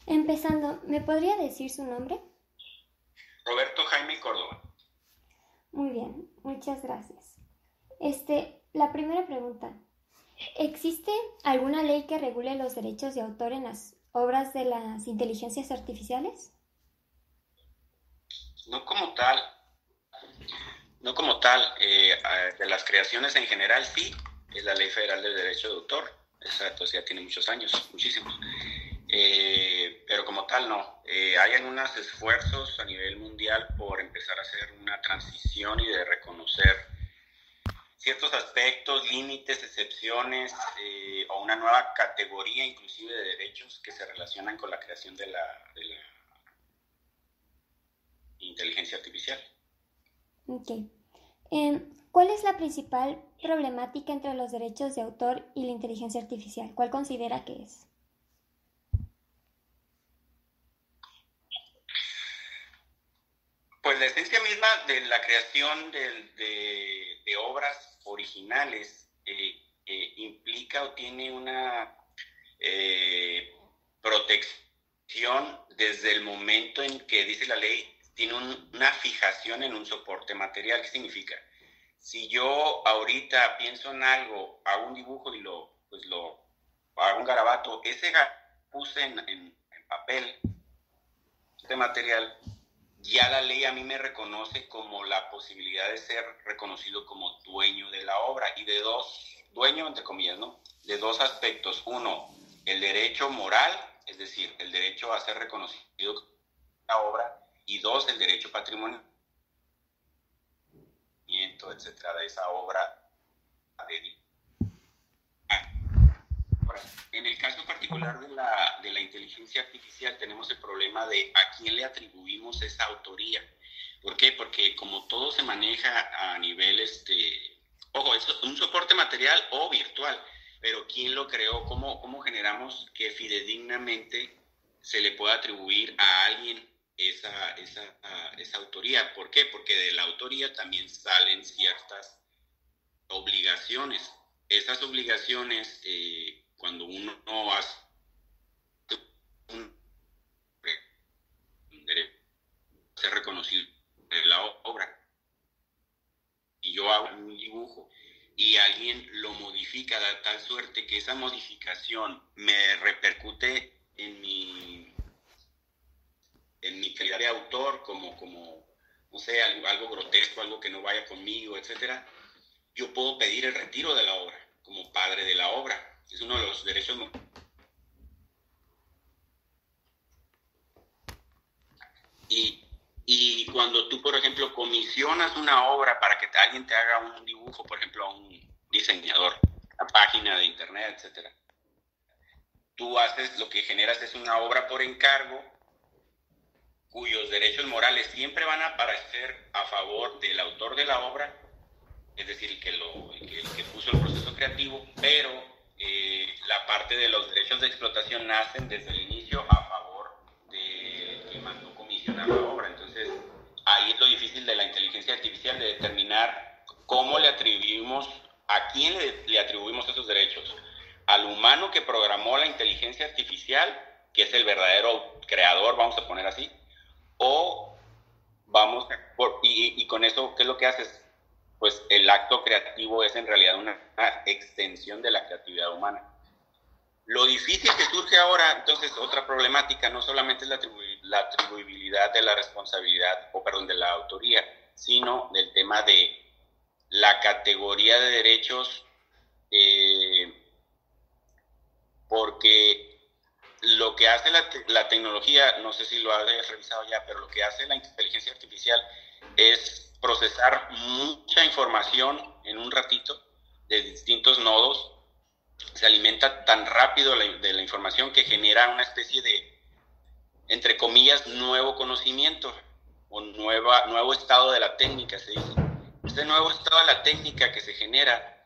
Empezando, ¿me podría decir su nombre? Roberto Jaime Córdoba. Muy bien, muchas gracias. La primera pregunta. ¿Existe alguna ley que regule los derechos de autor en las obras de las inteligencias artificiales? No como tal, no como tal, de las creaciones en general sí, es la Ley Federal del Derecho de Autor, esa pues ya tiene muchos años, muchísimos, pero como tal no. Hay algunos esfuerzos a nivel mundial por empezar a hacer una transición y de reconocer ciertos aspectos, límites, excepciones o una nueva categoría inclusive de derechos que se relacionan con la creación de la inteligencia artificial. Ok. ¿Cuál es la principal problemática entre los derechos de autor y la inteligencia artificial? ¿Cuál considera que es? Pues la esencia misma de la creación de obras originales implica o tiene una protección desde el momento en que dice la ley, tiene una fijación en un soporte material. ¿Qué significa? Si yo ahorita pienso en algo, hago un dibujo y lo hago un garabato, ese puse en papel, este material, ya la ley a mí me reconoce como la posibilidad de ser reconocido como dueño de la obra y de dueño entre comillas, ¿no? De dos aspectos. Uno, el derecho moral, es decir, el derecho a ser reconocido como la obra, y dos, el derecho patrimonial, etcétera, de esa obra. En el caso particular de la inteligencia artificial tenemos el problema de a quién le atribuimos esa autoría. ¿Por qué? Porque como todo se maneja a nivel, ojo, es un soporte material o virtual, pero ¿quién lo creó? ¿Cómo generamos que fidedignamente se le pueda atribuir a alguien esa autoría? ¿Por qué? Porque de la autoría también salen ciertas obligaciones. Esas obligaciones, cuando uno no hace un derecho a ser reconocido en la obra, y yo hago un dibujo y alguien lo modifica de tal suerte que esa modificación me repercute en mi calidad de autor, como no sé, algo grotesco, algo que no vaya conmigo, etcétera, yo puedo pedir el retiro de la obra como padre de la obra. Es uno de los derechos. Y, y cuando tú, por ejemplo, comisionas una obra para que alguien te haga un dibujo, por ejemplo, a un diseñador, una página de internet, etcétera, tú haces, lo que generas es una obra por encargo cuyos derechos morales siempre van a aparecer a favor del autor de la obra, es decir, el que puso el proceso creativo, pero la parte de los derechos de explotación nacen desde el inicio a favor de quien mandó comisionar la obra. Entonces, ahí es lo difícil de la inteligencia artificial, de determinar cómo le atribuimos, a quién le atribuimos esos derechos. Al humano que programó la inteligencia artificial, que es el verdadero creador, vamos a poner así, o y con eso, ¿qué es lo que haces? Pues el acto creativo es en realidad una extensión de la creatividad humana. Lo difícil que surge ahora, entonces, otra problemática, no solamente es la atribuibilidad de la responsabilidad, de la autoría, sino del tema de la categoría de derechos, porque lo que hace la tecnología, no sé si lo has revisado ya, pero lo que hace la inteligencia artificial es procesar mucha información en un ratito de distintos nodos. Se alimenta tan rápido de la información que genera una especie de, entre comillas, nuevo conocimiento o nuevo estado de la técnica, se dice. Este nuevo estado de la técnica que se genera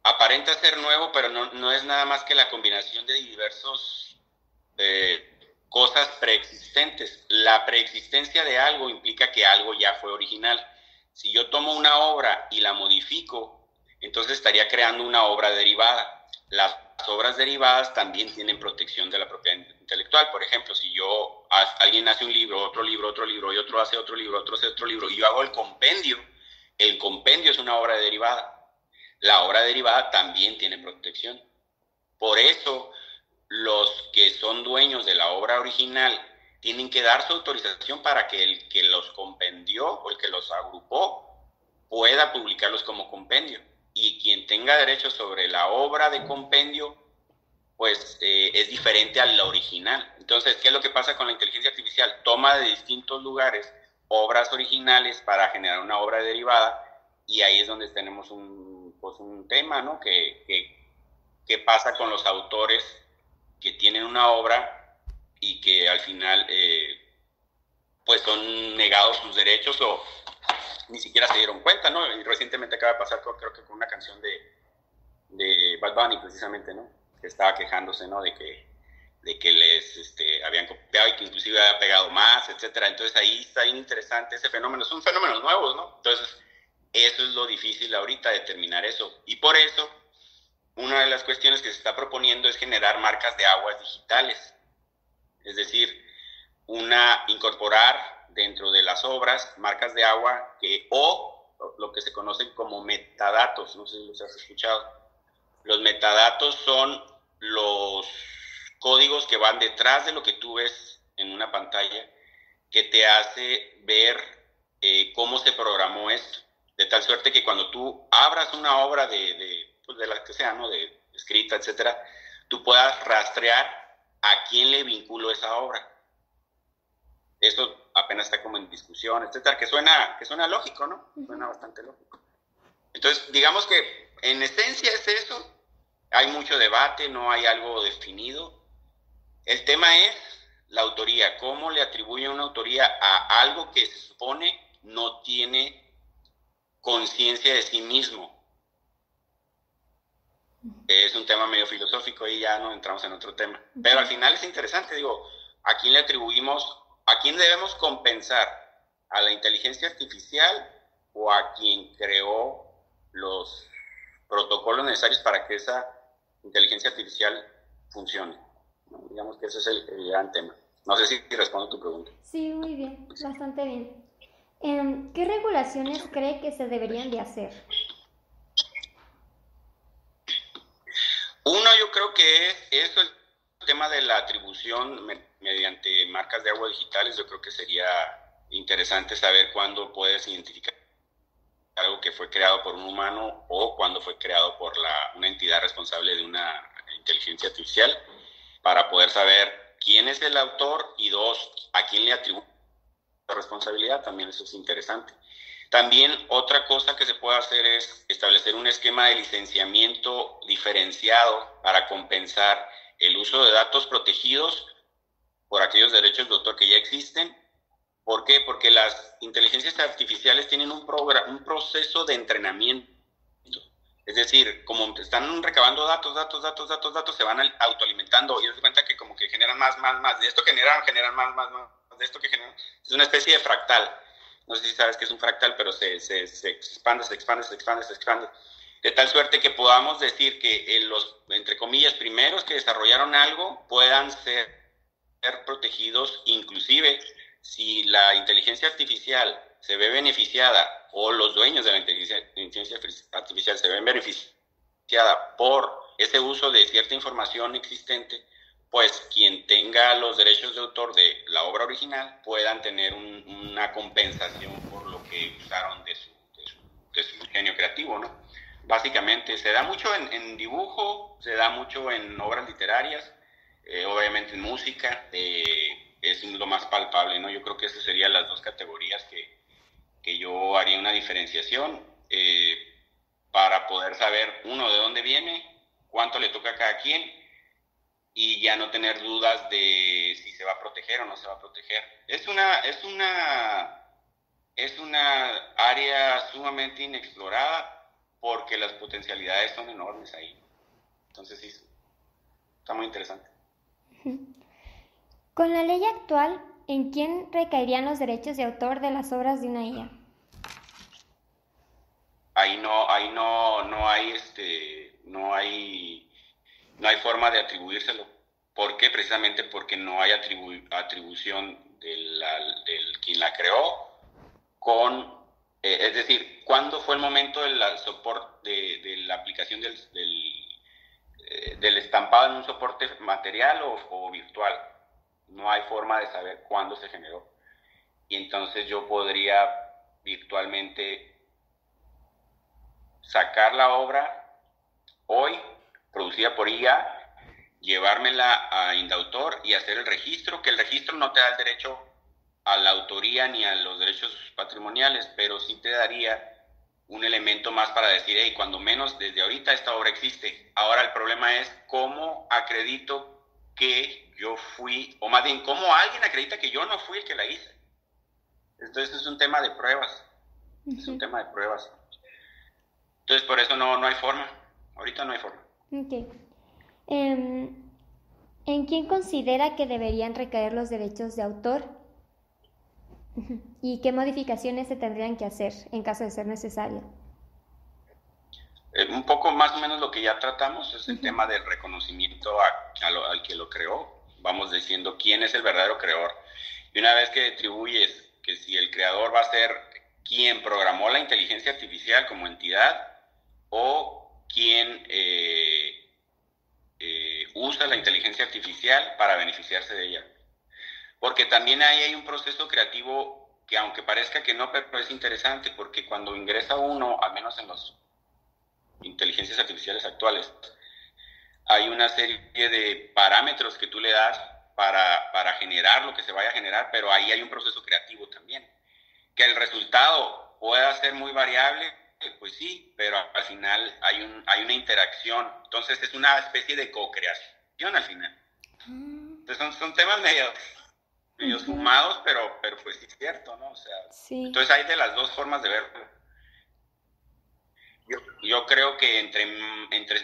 aparenta ser nuevo, pero no es nada más que la combinación de diversos cosas preexistentes. La preexistencia de algo implica que algo ya fue original. Si yo tomo una obra y la modifico, entonces estaría creando una obra derivada. Las obras derivadas también tienen protección de la propiedad intelectual. otro libro, y otro hace otro libro, otro hace otro libro, y yo hago el compendio es una obra derivada. La obra derivada también tiene protección. Por eso, los que son dueños de la obra original tienen que dar su autorización para que el que los compendió o el que los agrupó pueda publicarlos como compendio. Y quien tenga derechos sobre la obra de compendio, pues es diferente a la original. Entonces, ¿qué es lo que pasa con la inteligencia artificial? Toma de distintos lugares obras originales para generar una obra derivada, y ahí es donde tenemos un tema, ¿no? ¿Qué pasa con los autores que tienen una obra y que al final pues son negados sus derechos o ni siquiera se dieron cuenta, ¿no? Y recientemente acaba de pasar, creo que con una canción de Bad Bunny, precisamente, ¿no? Que estaba quejándose, ¿no? De que les habían copiado y que inclusive había pegado más, etcétera. Entonces ahí está bien interesante ese fenómeno. Son fenómenos nuevos, ¿no? Entonces eso es lo difícil ahorita, determinar eso. Y por eso, una de las cuestiones que se está proponiendo es generar marcas de aguas digitales. Es decir, incorporar dentro de las obras marcas de agua o lo que se conocen como metadatos. No sé si los has escuchado. Los metadatos son los códigos que van detrás de lo que tú ves en una pantalla, que te hace ver cómo se programó esto. De tal suerte que cuando tú abras una obra de la que sea, ¿no? De escrita, etcétera, tú puedas rastrear a quién le vinculó esa obra. Esto apenas está como en discusión, etcétera, que suena lógico, ¿no? Suena bastante lógico. Entonces, digamos que en esencia es eso. Hay mucho debate, no hay algo definido. El tema es la autoría. ¿Cómo le atribuye una autoría a algo que se supone no tiene conciencia de sí mismo? Es un tema medio filosófico y ya no entramos en otro tema. Pero al final es interesante, digo, ¿a quién le atribuimos, a quién debemos compensar? ¿A la inteligencia artificial o a quien creó los protocolos necesarios para que esa inteligencia artificial funcione? Digamos que ese es el gran tema. No sé si respondo tu pregunta. Sí, muy bien, bastante bien. ¿Qué regulaciones cree que se deberían de hacer? Uno, yo creo que es eso, el tema de la atribución mediante marcas de agua digitales. Yo creo que sería interesante saber cuándo puedes identificar algo que fue creado por un humano o cuándo fue creado por una entidad responsable de una inteligencia artificial, para poder saber quién es el autor y dos, a quién le atribuye la responsabilidad. También eso es interesante. También otra cosa que se puede hacer es establecer un esquema de licenciamiento diferenciado para compensar el uso de datos protegidos por aquellos derechos de autor que ya existen. ¿Por qué? Porque las inteligencias artificiales tienen un proceso de entrenamiento. Es decir, como están recabando datos, se van autoalimentando y se cuenta que como que generan más. De esto generan más. De esto que generan. Es una especie de fractal. No sé si sabes qué es un fractal, pero se expande. De tal suerte que podamos decir que los, entre comillas, primeros que desarrollaron algo puedan ser protegidos, inclusive si la inteligencia artificial se ve beneficiada o los dueños de la inteligencia artificial se ven beneficiada por ese uso de cierta información existente, pues quien tenga los derechos de autor de la obra original puedan tener una compensación por lo que usaron de su genio creativo, ¿no? Básicamente, se da mucho en dibujo, se da mucho en obras literarias, obviamente en música, es lo más palpable, ¿no? Yo creo que esas serían las dos categorías que yo haría una diferenciación para poder saber, uno, de dónde viene, cuánto le toca a cada quien, y ya no tener dudas de si se va a proteger o no se va a proteger. Es una área sumamente inexplorada porque las potencialidades son enormes ahí. Entonces sí, está muy interesante. Con la ley actual, ¿en quién recaerían los derechos de autor de las obras de una IA? Ahí no hay forma de atribuírselo. ¿Por qué? Precisamente porque no hay atribución del quien la creó es decir, ¿cuándo fue el momento del soporte de la aplicación del estampado en un soporte material o virtual? No hay forma de saber cuándo se generó. Y entonces yo podría virtualmente sacar la obra hoy, producida por IA, llevármela a Indautor y hacer el registro, que el registro no te da el derecho a la autoría ni a los derechos patrimoniales, pero sí te daría un elemento más para decir, hey, cuando menos desde ahorita esta obra existe. Ahora el problema es cómo acredito que yo fui, o más bien, cómo alguien acredita que yo no fui el que la hice. Entonces es un tema de pruebas, es un tema de pruebas. Entonces por eso no hay forma, ahorita no hay forma. Ok. ¿En quién considera que deberían recaer los derechos de autor? ¿Y qué modificaciones se tendrían que hacer en caso de ser necesario? Un poco más o menos lo que ya tratamos es el tema del reconocimiento al que lo creó. Vamos diciendo quién es el verdadero creador. Y una vez que atribuyes que si el creador va a ser quien programó la inteligencia artificial como entidad o quien usa la inteligencia artificial para beneficiarse de ella. Porque también ahí hay un proceso creativo que aunque parezca que no, pero es interesante, porque cuando ingresa uno, al menos en las inteligencias artificiales actuales, hay una serie de parámetros que tú le das para generar lo que se vaya a generar, pero ahí hay un proceso creativo también. Que el resultado pueda ser muy variable, pues sí, pero al final hay una interacción. Entonces es una especie de co-creación al final. Entonces son temas medio fumados, pero pues sí es cierto, ¿no? O sea, sí. Entonces hay de las dos formas de verlo. Yo creo que entre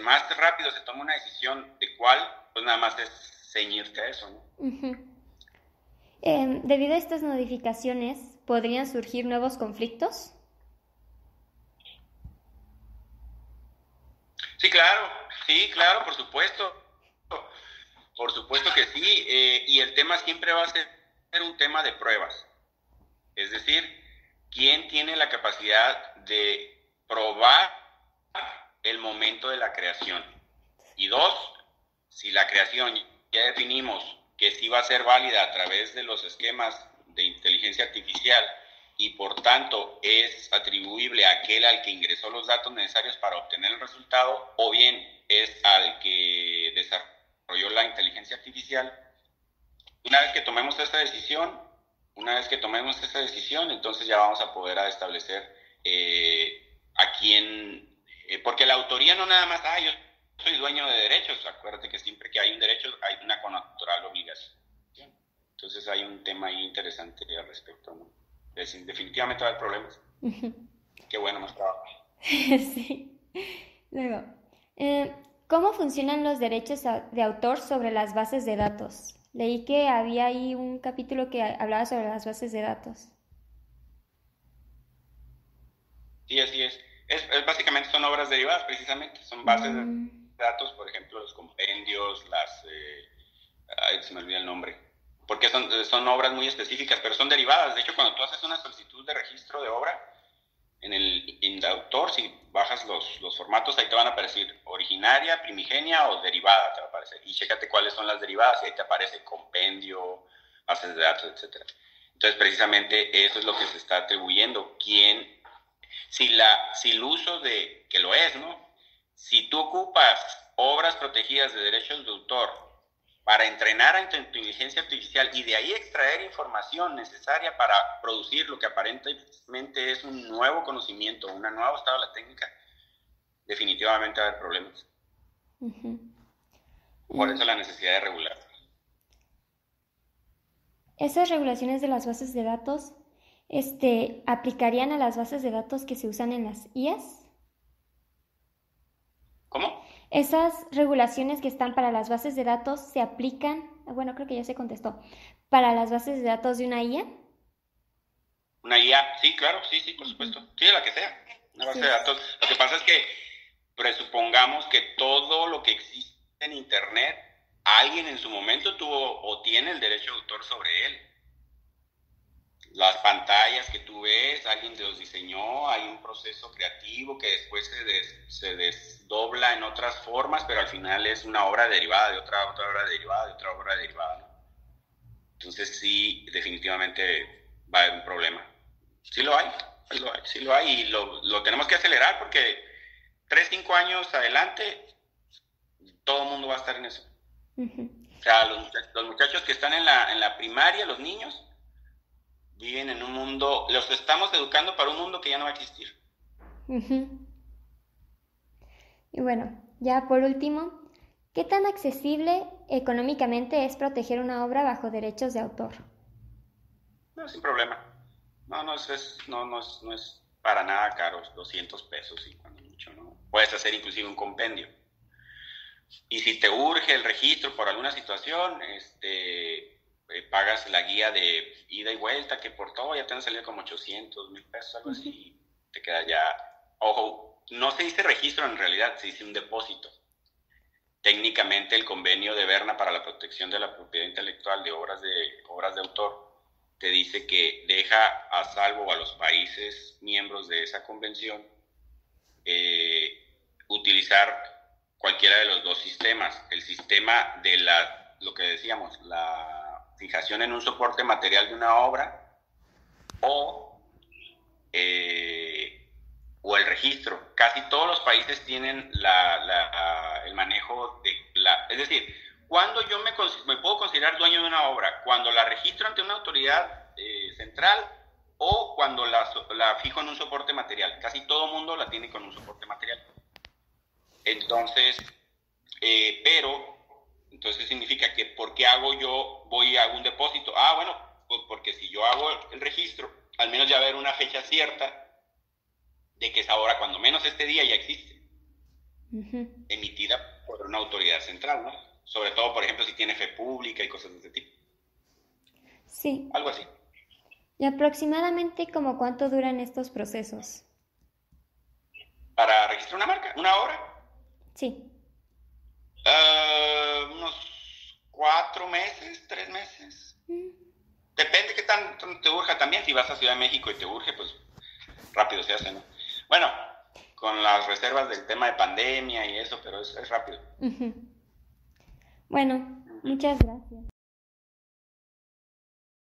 más rápido se toma una decisión de cuál, pues nada más es ceñirte a eso, ¿no? Debido a estas modificaciones, ¿podrían surgir nuevos conflictos? Sí, claro, por supuesto. Por supuesto que sí, y el tema siempre va a ser un tema de pruebas. Es decir, ¿quién tiene la capacidad de probar el momento de la creación? Y dos, si la creación ya definimos que sí va a ser válida a través de los esquemas de inteligencia artificial y por tanto es atribuible a aquel al que ingresó los datos necesarios para obtener el resultado, o bien es al que desarrolló la inteligencia artificial. Una vez que tomemos esa decisión, entonces ya vamos a poder establecer a quién, porque la autoría no nada más, yo soy dueño de derechos. Acuérdate que siempre que hay un derecho hay una connatural obligación. Entonces hay un tema ahí interesante al respecto, ¿no? Definitivamente va a haber problemas. Qué bueno más trabajo. Sí. Luego, ¿cómo funcionan los derechos de autor sobre las bases de datos? Leí que había ahí un capítulo que hablaba sobre las bases de datos. Sí, así es. Básicamente son obras derivadas, precisamente. Son bases de datos, por ejemplo, los compendios, se me olvida el nombre. Porque son obras muy específicas, pero son derivadas. De hecho, cuando tú haces una solicitud de registro de obra, en el Indautor, si bajas los formatos, ahí te van a aparecer originaria, primigenia o derivada, te va a aparecer. Y chécate cuáles son las derivadas y ahí te aparece compendio, bases de datos, etc. Entonces, precisamente eso es lo que se está atribuyendo. Si el uso de, que lo es, ¿no? Si tú ocupas obras protegidas de derechos de autor para entrenar a tu inteligencia artificial y de ahí extraer información necesaria para producir lo que aparentemente es un nuevo conocimiento, un nuevo estado de la técnica, definitivamente va a haber problemas. Por eso la necesidad de regular. ¿Esas regulaciones de las bases de datos aplicarían a las bases de datos que se usan en las IAs? ¿Cómo? ¿Esas regulaciones que están para las bases de datos se aplican, bueno, creo que ya se contestó, para las bases de datos de una IA? Una IA, sí, claro, sí, por supuesto. Sí, de la que sea, una base de datos. Lo que pasa es que presupongamos que todo lo que existe en Internet alguien en su momento tuvo o tiene el derecho de autor sobre él. Las pantallas que tú ves, alguien los diseñó, hay un proceso creativo que después se desdobla en otras formas, pero al final es una obra derivada de otra obra derivada de otra obra derivada, ¿no? Entonces sí, definitivamente va a haber un problema. Sí lo hay, sí lo hay y lo tenemos que acelerar porque 3, 5 años adelante todo el mundo va a estar en eso. O sea, los muchachos que están en la primaria, los niños, viven en un mundo, los estamos educando para un mundo que ya no va a existir. Y bueno, ya por último, ¿qué tan accesible económicamente es proteger una obra bajo derechos de autor? No, sin problema. No es para nada caro, 200 pesos y cuando mucho, ¿no? Puedes hacer inclusive un compendio. Y si te urge el registro por alguna situación, pagas la guía de ida y vuelta, que por todo ya te han salido como 800, 1000 pesos, algo así, y te queda ya. Ojo, no se dice registro en realidad, se dice un depósito. Técnicamente el convenio de Berna para la protección de la propiedad intelectual de obras de autor te dice que deja a salvo a los países miembros de esa convención utilizar cualquiera de los dos sistemas. El sistema de lo que decíamos, la fijación en un soporte material de una obra o el registro. Casi todos los países tienen el manejo de es decir, cuando yo me puedo considerar dueño de una obra, cuando la registro ante una autoridad central o cuando la fijo en un soporte material. Casi todo el mundo la tiene con un soporte material. Entonces, entonces significa que ¿por qué voy a un depósito? Bueno, pues porque si yo hago el registro, al menos ya va a haber una fecha cierta de que esa obra, cuando menos este día, ya existe. Emitida por una autoridad central, ¿no? Sobre todo, por ejemplo, si tiene fe pública y cosas de ese tipo. Sí. Algo así. ¿Y aproximadamente como cuánto duran estos procesos? ¿Para registrar una marca? ¿Una obra? Sí. Unos 4 meses, 3 meses. Depende qué tanto te urja también. Si vas a Ciudad de México y te urge, pues rápido se hace, ¿no? Bueno, con las reservas del tema de pandemia y eso, pero es rápido. Bueno, muchas gracias.